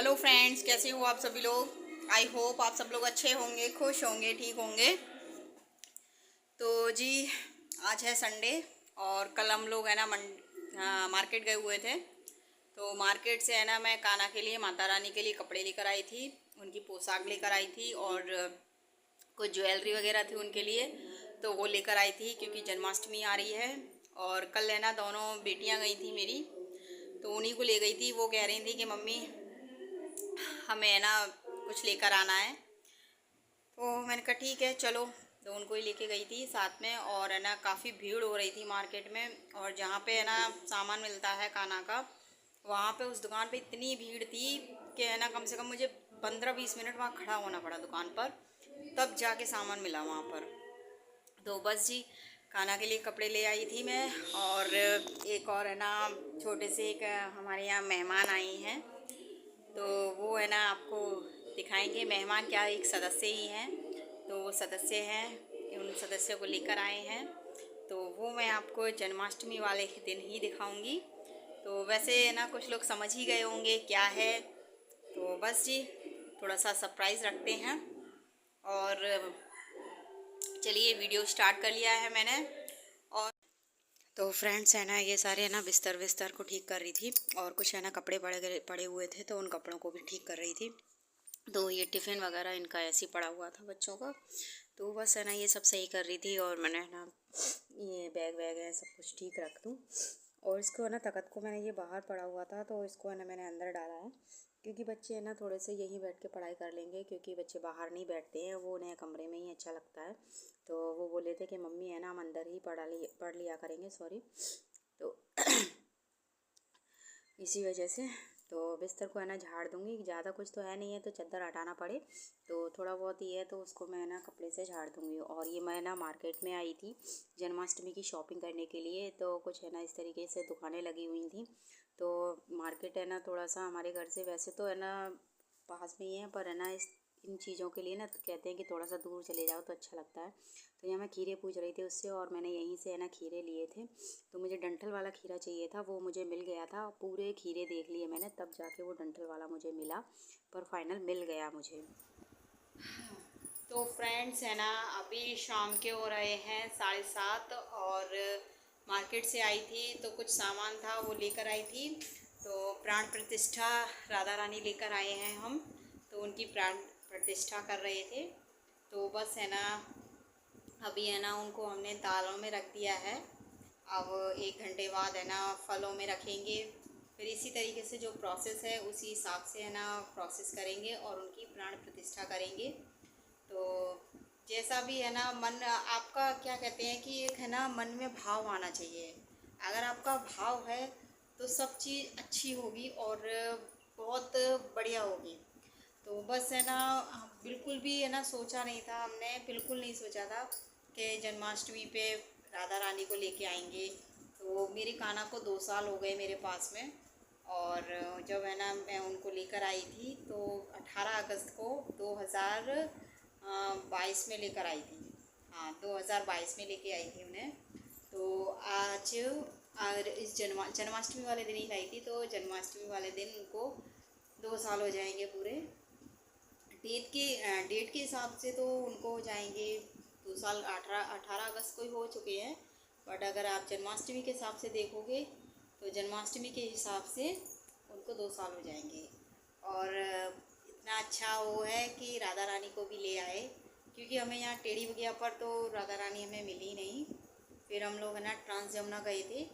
Hello friends, कैसे हो आप सभी लोग। आई होप आप सब लोग अच्छे होंगे, खुश होंगे, ठीक होंगे। तो जी, आज है संडे और कल हम लोग है ना मार्केट गए हुए थे। तो मार्केट से है ना मैं कान्हा के लिए, माता रानी के लिए कपड़े लेकर आई थी, उनकी पोशाक लेकर आई थी और कुछ ज्वेलरी वगैरह थी उनके लिए, तो वो लेकर आई थी क्योंकि जन्माष्टमी आ रही है। और कल है ना दोनों बेटियां गई थी मेरी, तो उन्हीं को ले गई थी। वो कह रही थी कि मम्मी हमें है ना कुछ लेकर आना है, तो मैंने कहा ठीक है चलो। तो उनको ही लेके गई थी साथ में। और है ना काफ़ी भीड़ हो रही थी मार्केट में, और जहाँ पे है ना सामान मिलता है कान्हा का, वहाँ पे उस दुकान पे इतनी भीड़ थी कि है ना कम से कम मुझे 15-20 मिनट वहाँ खड़ा होना पड़ा दुकान पर, तब जाके सामान मिला वहाँ पर। तो बस जी, कान्हा के लिए कपड़े ले आई थी मैं। और एक और है ना छोटे से एक हमारे यहाँ मेहमान आई हैं, तो वो है ना आपको दिखाएंगे। मेहमान क्या, एक सदस्य ही हैं, तो वो सदस्य हैं, उन सदस्यों को लेकर आए हैं। तो वो मैं आपको जन्माष्टमी वाले दिन ही दिखाऊंगी। तो वैसे ना कुछ लोग समझ ही गए होंगे क्या है। तो बस जी, थोड़ा सा सरप्राइज़ रखते हैं। और चलिए, वीडियो स्टार्ट कर लिया है मैंने। और तो फ्रेंड्स है ना, ये सारे है ना बिस्तर विस्तर को ठीक कर रही थी, और कुछ है ना कपड़े पड़े हुए थे, तो उन कपड़ों को भी ठीक कर रही थी। तो ये टिफ़िन वगैरह इनका ऐसे ही पड़ा हुआ था बच्चों का, तो बस है ना ये सब सही कर रही थी। और मैंने है ना ये बैग वैग है सब कुछ ठीक रख दूँ। और इसको है ना तख्त को मैंने, ये बाहर पड़ा हुआ था तो इसको है ना मैंने अंदर डाला है, क्योंकि बच्चे है ना थोड़े से यहीं बैठ के पढ़ाई कर लेंगे, क्योंकि बच्चे बाहर नहीं बैठते हैं, वो उन्हें कमरे में ही अच्छा लगता है। तो वो बोले थे कि मम्मी है ना हम अंदर ही पढ़ लिया करेंगे, सॉरी। तो इसी वजह से तो बिस्तर को है ना झाड़ दूँगी। ज़्यादा कुछ तो है नहीं है तो चादर हटाना पड़े, तो थोड़ा बहुत ही है तो उसको मैं ना कपड़े से झाड़ दूँगी। और ये मैं ना मार्केट में आई थी जन्माष्टमी की शॉपिंग करने के लिए, तो कुछ है ना इस तरीके से दुकानें लगी हुई थी। तो मार्केट है ना थोड़ा सा हमारे घर से वैसे तो है ना पास में ही है, पर है ना इन चीज़ों के लिए ना तो कहते हैं कि थोड़ा सा दूर चले जाओ तो अच्छा लगता है। तो यहाँ मैं खीरे पूछ रही थी उससे, और मैंने यहीं से है ना खीरे लिए थे। तो मुझे डंठल वाला खीरा चाहिए था, वो मुझे मिल गया था। पूरे खीरे देख लिए मैंने, तब जाके वो डंठल वाला मुझे मिला, पर फाइनल मिल गया मुझे। तो फ्रेंड्स है ना अभी शाम के हो रहे हैं 7:30, और मार्केट से आई थी तो कुछ सामान था वो लेकर आई थी। तो प्राण प्रतिष्ठा राधा रानी लेकर आए हैं हम, तो उनकी प्राण प्रतिष्ठा कर रहे थे। तो बस है ना अभी है ना उनको हमने दालों में रख दिया है। अब 1 घंटे बाद है ना फलों में रखेंगे। फिर इसी तरीके से जो प्रोसेस है उसी हिसाब से है ना प्रोसेस करेंगे और उनकी प्राण प्रतिष्ठा करेंगे। तो जैसा भी है ना मन आपका, क्या कहते हैं कि एक है ना मन में भाव आना चाहिए। अगर आपका भाव है तो सब चीज़ अच्छी होगी और बहुत बढ़िया होगी। तो बस है ना बिल्कुल भी है ना सोचा नहीं था, हमने बिल्कुल नहीं सोचा था कि जन्माष्टमी पे राधा रानी को लेके आएंगे। तो मेरे कान्हा को 2 साल हो गए मेरे पास में। और जब है ना मैं उनको लेकर आई थी तो 18 अगस्त को 2022 में लेकर आई थी। हाँ, 2022 में लेके आई थी उन्हें। तो आज और इस जन्माष्टमी वाले दिन ही लाई थी, तो जन्माष्टमी वाले दिन उनको 2 साल हो जाएंगे पूरे। डेट के हिसाब से तो उनको हो जाएंगे 2 साल। 18 अगस्त को ही हो चुके हैं, बट अगर आप जन्माष्टमी के हिसाब से देखोगे तो जन्माष्टमी के हिसाब से उनको 2 साल हो जाएंगे। और इतना अच्छा वो है कि राधा रानी को भी ले आए, क्योंकि हमें यहाँ टेढ़ी बगिया पर तो राधा रानी हमें मिली नहीं। फिर हम लोग है ना ट्रांस यमुना गए थे,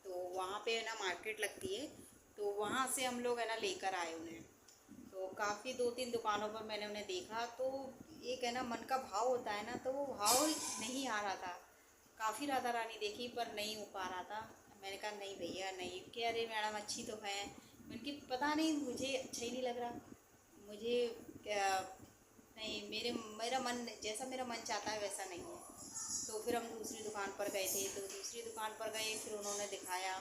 तो वहाँ पे है ना मार्केट लगती है, तो वहाँ से हम लोग है ना लेकर आए उन्हें। तो काफ़ी 2-3 दुकानों पर मैंने उन्हें देखा, तो एक है ना मन का भाव होता है ना, तो वो भाव नहीं आ रहा था। काफ़ी राधा रानी देखी पर नहीं हो पा रहा था। मैंने कहा नहीं भैया नहीं, कि अरे मैडम अच्छी तो है, उनकी पता नहीं मुझे अच्छा ही नहीं लग रहा। मुझे क्या, नहीं, मेरा मन जैसा मेरा मन चाहता है वैसा नहीं है। तो फिर हम दूसरी दुकान पर गए थे, तो दूसरी दुकान पर गए, फिर उन्होंने दिखाया।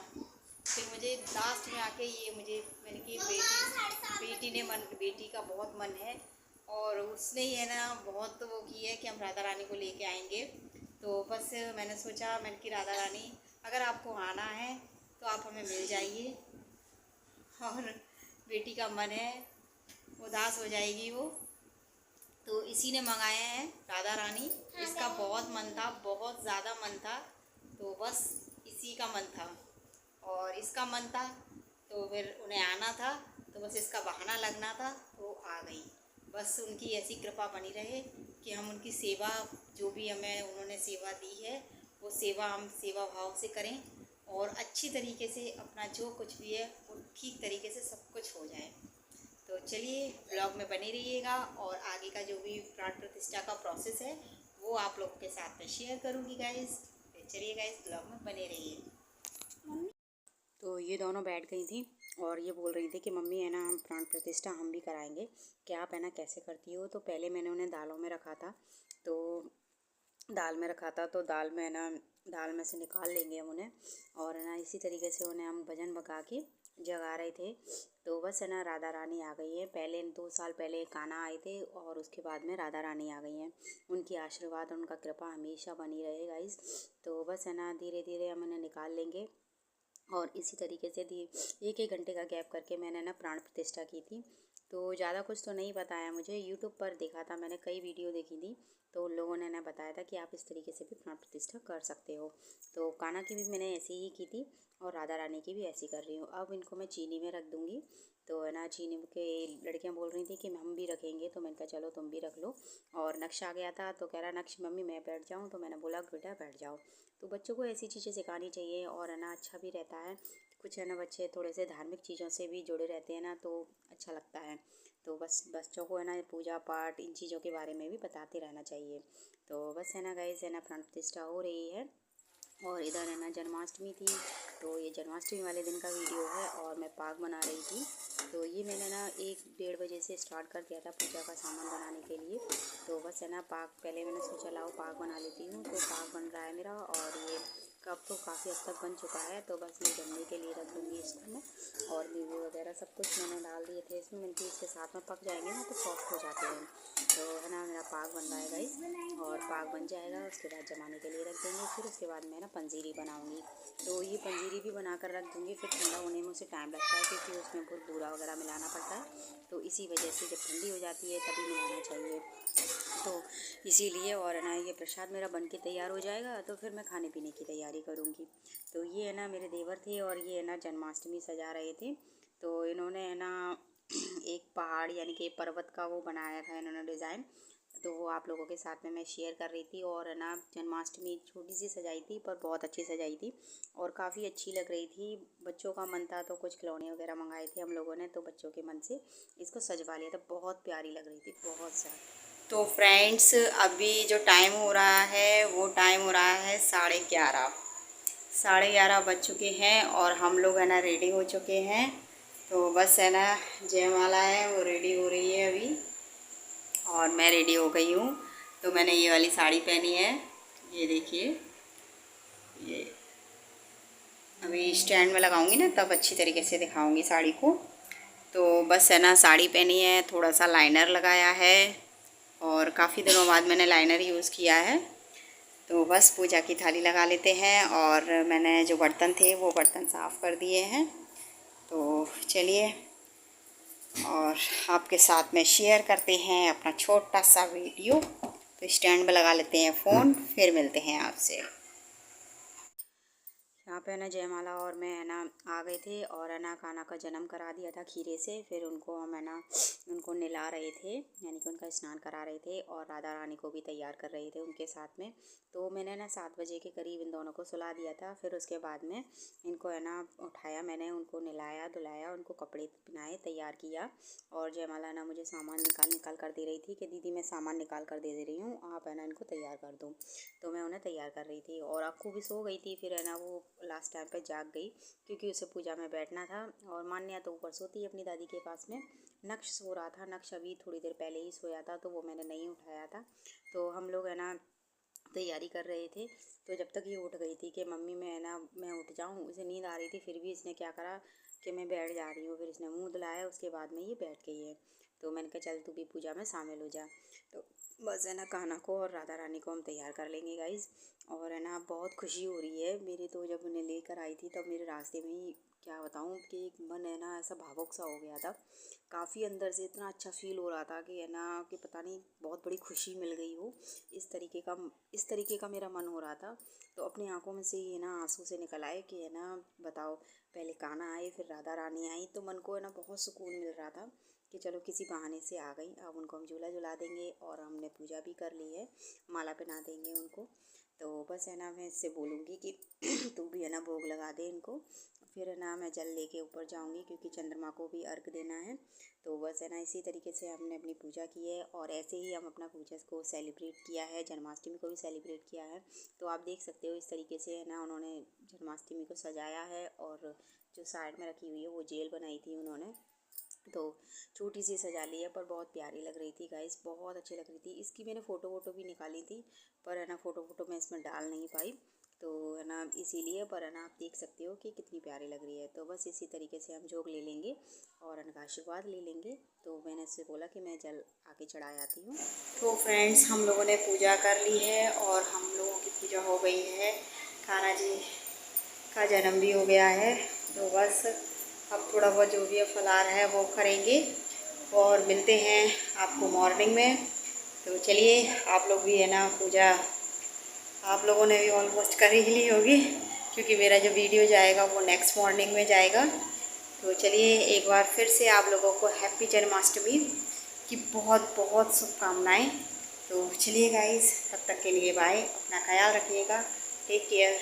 फिर मुझे लास्ट में आके ये मुझे, मैंने कि बेटी का बहुत मन है, और उसने ही है ना बहुत वो की है कि हम राधा रानी को लेके आएंगे। तो बस मैंने सोचा, मैंने कि राधा रानी अगर आपको आना है तो आप हमें मिल जाइए, और बेटी का मन है उदास हो जाएगी वो। तो इसी ने मंगाए हैं राधा रानी। इसका बहुत मन था, बहुत ज़्यादा मन था, तो बस इसी का मन था और इसका मन था, तो फिर उन्हें आना था, तो बस इसका बहाना लगना था, तो आ गई। बस उनकी ऐसी कृपा बनी रहे कि हम उनकी सेवा, जो भी हमें उन्होंने सेवा दी है, वो सेवा हम सेवा भाव से करें और अच्छी तरीके से अपना जो कुछ भी है वो ठीक तरीके से सब कुछ हो जाए। तो चलिए ब्लॉग में बने रहिएगा और आगे का जो भी प्राण प्रतिष्ठा का प्रोसेस है वो आप लोगों के साथ में शेयर करूँगी गाइस। तो चलिए गाइस ब्लॉग में बने रहिए। तो ये दोनों बैठ गई थी और ये बोल रही थी कि मम्मी है ना, हम प्राण प्रतिष्ठा हम भी कराएंगे, क्या आप है ना कैसे करती हो। तो पहले मैंने उन्हें दालों में रखा था, तो दाल में है ना, दाल में से निकाल लेंगे हम उन्हें और है ना इसी तरीके से उन्हें हम भजन बगा के जगा रहे थे। तो बस है ना राधा रानी आ गई है। पहले 2 साल पहले कान्हा आए थे और उसके बाद में राधा रानी आ गई हैं। उनकी आशीर्वाद और उनका कृपा हमेशा बनी रहे गाइस। तो बस है ना धीरे धीरे हम उन्हें निकाल लेंगे और इसी तरीके से 1-1 घंटे का गैप करके मैंने ना प्राण प्रतिष्ठा की थी। तो ज़्यादा कुछ तो नहीं बताया, मुझे यूट्यूब पर देखा था, मैंने कई वीडियो देखी थी, तो उन लोगों ने ना बताया था कि आप इस तरीके से भी प्राण प्रतिष्ठा कर सकते हो। तो कान्हा की भी मैंने ऐसे ही की थी और राधा रानी की भी ऐसी कर रही हूँ। अब इनको मैं चीनी में रख दूँगी। तो है ना चीनी के लड़कियाँ बोल रही थी कि हम भी रखेंगे, तो मैंने कहा चलो तुम भी रख लो। और नक्श आ गया था तो कह रहा नक्श मम्मी मैं बैठ जाऊँ, तो मैंने बोला बेटा बैठ जाओ। तो बच्चों को ऐसी चीज़ें सिखानी चाहिए और है ना अच्छा भी रहता है। कुछ है ना बच्चे थोड़े से धार्मिक चीज़ों से भी जुड़े रहते हैं ना, तो अच्छा लगता है। तो बस बच्चों को है ना पूजा पाठ इन चीज़ों के बारे में भी बताते रहना चाहिए। तो बस है ना गाइस है ना प्राण प्रतिष्ठा हो रही है और इधर है ना जन्माष्टमी थी, तो ये जन्माष्टमी वाले दिन का वीडियो है और मैं पाग बना रही थी। तो ये मैंने ना 1-1:30 बजे से स्टार्ट कर दिया था पूजा का सामान बनाने के लिए। तो बस है ना पाग पहले मैंने सोचा लाओ पाग बना लेती हूँ। तो पाग बन रहा है मेरा और ये कप तो काफ़ी हद तक बन चुका है। तो बस ये बनने के लिए रख दूँगी इसमें और नींबू वगैरह सब कुछ मैंने डाल दिए थे इसमें, मिलती इसके साथ में पक जाएंगे ना तो सॉफ्ट हो जाते हैं। तो है ना मेरा पाग बन रहा है गाइस और पाग बन जाएगा उसके बाद जमाने के लिए रख देंगे। फिर उसके बाद मैं ना पंजीरी बनाऊँगी। तो ये पंजीरी भी बना कर रख दूँगी, फिर ठंडा होने में उसे टाइम लगता है क्योंकि उसमें बहुत बूरा वगैरह मिलाना पड़ता है। तो इसी वजह से जब ठंडी हो जाती है तभी मिलाना चाहिए। तो इसीलिए और है ना ये प्रसाद मेरा बन के तैयार हो जाएगा तो फिर मैं खाने पीने की तैयारी करूँगी। तो ये है ना मेरे देवर थे और ये है ना जन्माष्टमी सजा रहे थे। तो इन्होंने है ना एक पहाड़ यानी कि पर्वत का वो बनाया था इन्होंने डिज़ाइन, तो वो आप लोगों के साथ में मैं शेयर कर रही थी। और है ना जन्माष्टमी छोटी सी सजाई थी पर बहुत अच्छी सजाई थी और काफ़ी अच्छी लग रही थी। बच्चों का मन था तो कुछ खिलौने वगैरह मंगाए थे हम लोगों ने, तो बच्चों के मन से इसको सजवा लिया था। बहुत प्यारी लग रही थी, बहुत ज़्यादा। तो फ्रेंड्स अभी जो टाइम हो रहा है वो टाइम हो रहा है 11:30। 11:30 बज चुके हैं और हम लोग है ना रेडी हो चुके हैं। तो बस है ना जयमाला है वो रेडी हो रही है अभी और मैं रेडी हो गई हूँ। तो मैंने ये वाली साड़ी पहनी है, ये देखिए, ये अभी स्टैंड में लगाऊंगी ना तब अच्छी तरीके से दिखाऊंगी साड़ी को। तो बस है ना साड़ी पहनी है, थोड़ा सा लाइनर लगाया है और काफ़ी दिनों बाद मैंने लाइनर यूज़ किया है। तो बस पूजा की थाली लगा लेते हैं और मैंने जो बर्तन थे वो बर्तन साफ़ कर दिए हैं। तो चलिए और आपके साथ में शेयर करते हैं अपना छोटा सा वीडियो। तो स्टैंड में लगा लेते हैं फ़ोन, फिर मिलते हैं आपसे। यहाँ पे है ना जयमाला और मैं है ना आ गए थे और है ना कान्हा का जन्म करा दिया था खीरे से। फिर उनको हम है ना उनको नहला रहे थे यानी कि उनका स्नान करा रहे थे और राधा रानी को भी तैयार कर रहे थे उनके साथ में। तो मैंने ना 7 बजे के करीब इन दोनों को सुला दिया था। फिर उसके बाद में इनको है ना उठाया, मैंने उनको नहलाया धुलाया, उनको कपड़े पहनाए, तैयार किया। और जयमाला ना मुझे सामान निकाल कर दे रही थी कि दीदी मैं सामान निकाल कर दे रही हूँ, आप है ना इनको तैयार कर दो। तो मैं उन्हें तैयार कर रही थी और अक्कू भी सो गई थी। फिर है ना वो लास्ट टाइम पे जाग गई क्योंकि उसे पूजा में बैठना था। और मान्या तो ऊपर सोती है अपनी दादी के पास में। नक्श सो रहा था, नक्श अभी थोड़ी देर पहले ही सोया था तो वो मैंने नहीं उठाया था। तो हम लोग है ना तैयारी कर रहे थे। तो जब तक ये उठ गई थी कि मम्मी मैं उठ जाऊँ, उसे नींद आ रही थी, फिर भी इसने क्या करा कि मैं बैठ जा रही हूँ। फिर इसने मुँह धुलाया, उसके बाद में ये बैठ गई है। तो मैंने कहा चल तू भी पूजा में शामिल हो जा। तो बस है ना कान्हा को और राधा रानी को हम तैयार कर लेंगे गाइज़। और है ना बहुत खुशी हो रही है मेरी। तो जब उन्हें लेकर आई थी तब मेरे रास्ते में ही क्या बताऊँ कि एक मन है ना ऐसा भावुक सा हो गया था। काफ़ी अंदर से इतना अच्छा फील हो रहा था कि है ना कि पता नहीं बहुत बड़ी खुशी मिल गई हो, इस तरीके का मेरा मन हो रहा था। तो अपनी आंखों में से ही है ना आंसू से निकल आए कि है ना बताओ, पहले कान्हा आए फिर राधा रानी आई, तो मन को है ना बहुत सुकून मिल रहा था कि चलो किसी बहाने से आ गई। अब उनको हम झूला झुला देंगे और हमने पूजा भी कर ली है, माला पहना देंगे उनको। तो बस है ना मैं इससे बोलूँगी कि तू भी है ना भोग लगा दे इनको। फिर है ना मैं जल लेके ऊपर जाऊँगी क्योंकि चंद्रमा को भी अर्घ देना है। तो बस है ना इसी तरीके से हमने अपनी पूजा की है और ऐसे ही हम अपना पूजा को सेलिब्रेट किया है, जन्माष्टमी को भी सेलिब्रेट किया है। तो आप देख सकते हो इस तरीके से है ना उन्होंने जन्माष्टमी को सजाया है। और जो साइड में रखी हुई है वो जेल बनाई थी उन्होंने, तो छोटी सी सजा ली है पर बहुत प्यारी लग रही थी गाइस, बहुत अच्छी लग रही थी। इसकी मैंने फ़ोटो भी निकाली थी पर है ना फ़ोटो मैं इसमें डाल नहीं पाई, तो है ना इसीलिए। पर है ना आप देख सकते हो कि कितनी प्यारी लग रही है। तो बस इसी तरीके से हम जोग ले लेंगे और उनका आशीर्वाद ले लेंगे। तो मैंने उससे बोला कि मैं जल आके चढ़ा आती हूँ। तो फ्रेंड्स हम लोगों ने पूजा कर ली है और हम लोगों की पूजा हो गई है, कान्हा जी का जन्म भी हो गया है। तो बस अब थोड़ा बहुत जो भी फलार है वो करेंगे और मिलते हैं आपको मॉर्निंग में। तो चलिए आप लोग भी है ना पूजा आप लोगों ने भी ऑलमोस्ट कर ही ली होगी क्योंकि मेरा जो वीडियो जाएगा वो नेक्स्ट मॉर्निंग में जाएगा। तो चलिए एक बार फिर से आप लोगों को हैप्पी जन्माष्टमी की बहुत बहुत शुभकामनाएँ। तो चलिए गाइस तब तक के लिए बाय, अपना ख्याल रखिएगा, टेक केयर।